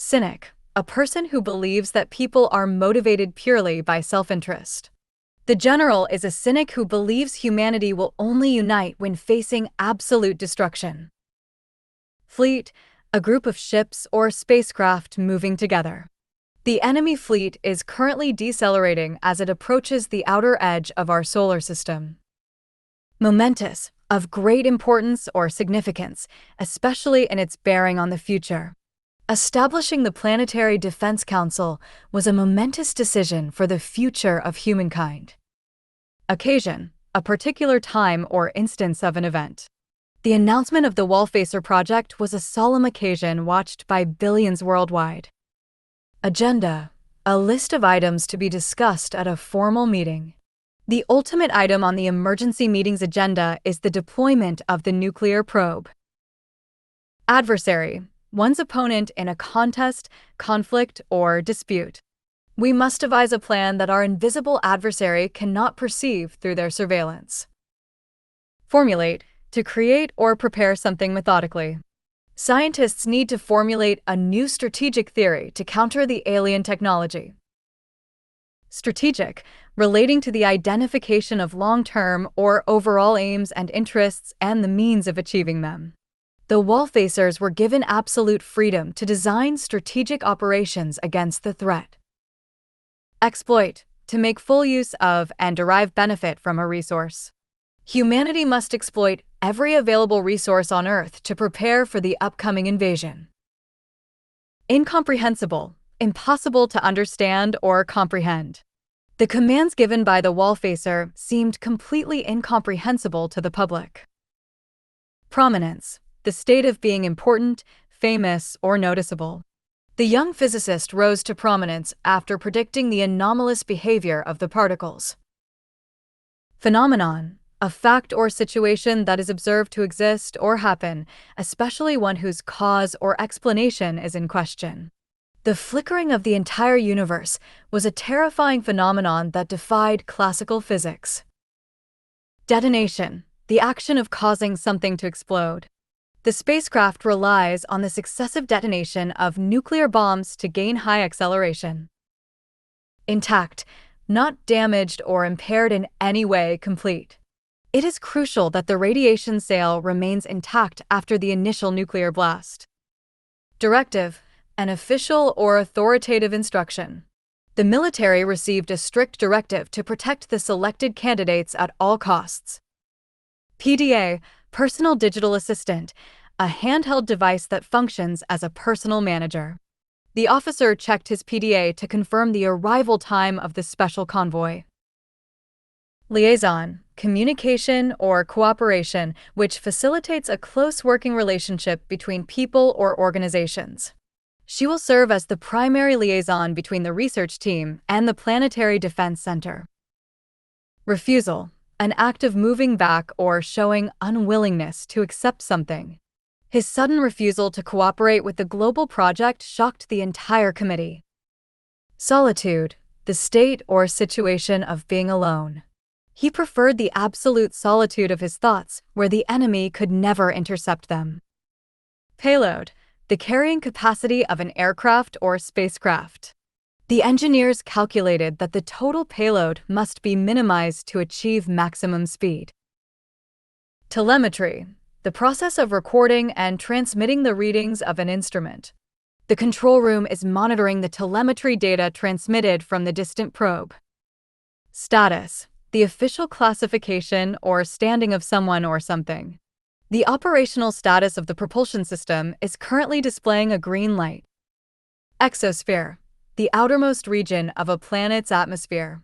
Cynic, a person who believes that people are motivated purely by self-interest. The general is a cynic who believes humanity will only unite when facing absolute destruction. Fleet, a group of ships or spacecraft moving together. The enemy fleet is currently decelerating as it approaches the outer edge of our solar system. Momentous, of great importance or significance, especially in its bearing on the future. Establishing the Planetary Defense Council was a momentous decision for the future of humankind. Occasion, a particular time or instance of an event. The announcement of the Wallfacer project was a solemn occasion watched by billions worldwide. Agenda, a list of items to be discussed at a formal meeting. The ultimate item on the emergency meeting's agenda is the deployment of the nuclear probe. Adversary, one's opponent in a contest, conflict, or dispute. We must devise a plan that our invisible adversary cannot perceive through their surveillance. Formulate, to create or prepare something methodically. Scientists need to formulate a new strategic theory to counter the alien technology. Strategic, relating to the identification of long-term or overall aims and interests and the means of achieving them. The Wallfacers were given absolute freedom to design strategic operations against the threat. Exploit, to make full use of and derive benefit from a resource. Humanity must exploit every available resource on Earth to prepare for the upcoming invasion. Incomprehensible, impossible to understand or comprehend. The commands given by the Wallfacer seemed completely incomprehensible to the public. Prominence, the state of being important, famous, or noticeable. The young physicist rose to prominence after predicting the anomalous behavior of the particles. Phenomenon, a fact or situation that is observed to exist or happen, especially one whose cause or explanation is in question. The flickering of the entire universe was a terrifying phenomenon that defied classical physics. Detonation, the action of causing something to explode. The spacecraft relies on the successive detonation of nuclear bombs to gain high acceleration. Intact, not damaged or impaired in any way, complete. It is crucial that the radiation sail remains intact after the initial nuclear blast. Directive, an official or authoritative instruction. The military received a strict directive to protect the selected candidates at all costs. PDA, personal digital assistant, a handheld device that functions as a personal manager. The officer checked his PDA to confirm the arrival time of the special convoy. Liaison, communication or cooperation, which facilitates a close working relationship between people or organizations. She will serve as the primary liaison between the research team and the Planetary Defense Center. Refusal, an act of moving back or showing unwillingness to accept something. His sudden refusal to cooperate with the global project shocked the entire committee. Solitude, the state or situation of being alone. He preferred the absolute solitude of his thoughts, where the enemy could never intercept them. Payload, the carrying capacity of an aircraft or spacecraft. The engineers calculated that the total payload must be minimized to achieve maximum speed. Telemetry, the process of recording and transmitting the readings of an instrument. The control room is monitoring the telemetry data transmitted from the distant probe. Status, the official classification or standing of someone or something. The operational status of the propulsion system is currently displaying a green light. Exosphere, the outermost region of a planet's atmosphere.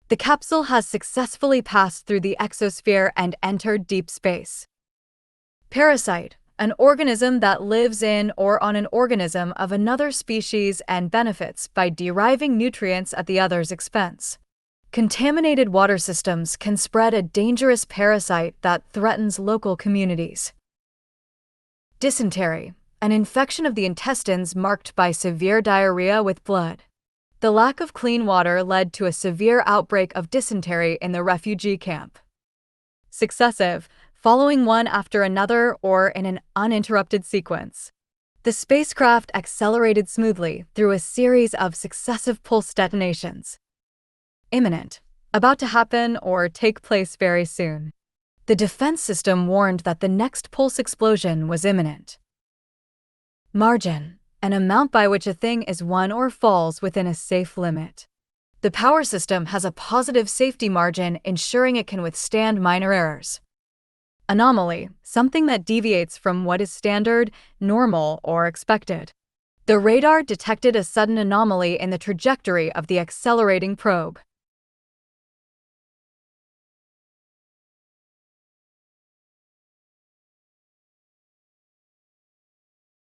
The capsule has successfully passed through the exosphere and entered deep space. Parasite, an organism that lives in or on an organism of another species and benefits by deriving nutrients at the other's expense. Contaminated water systems can spread a dangerous parasite that threatens local communities. Dysentery, an infection of the intestines marked by severe diarrhea with blood. The lack of clean water led to a severe outbreak of dysentery in the refugee camp. Successive, following one after another or in an uninterrupted sequence. The spacecraft accelerated smoothly through a series of successive pulse detonations. Imminent, about to happen or take place very soon. The defense system warned that the next pulse explosion was imminent. Margin, an amount by which a thing is won or falls within a safe limit. The power system has a positive safety margin, ensuring it can withstand minor errors. Anomaly, something that deviates from what is standard, normal, or expected. The radar detected a sudden anomaly in the trajectory of the accelerating probe.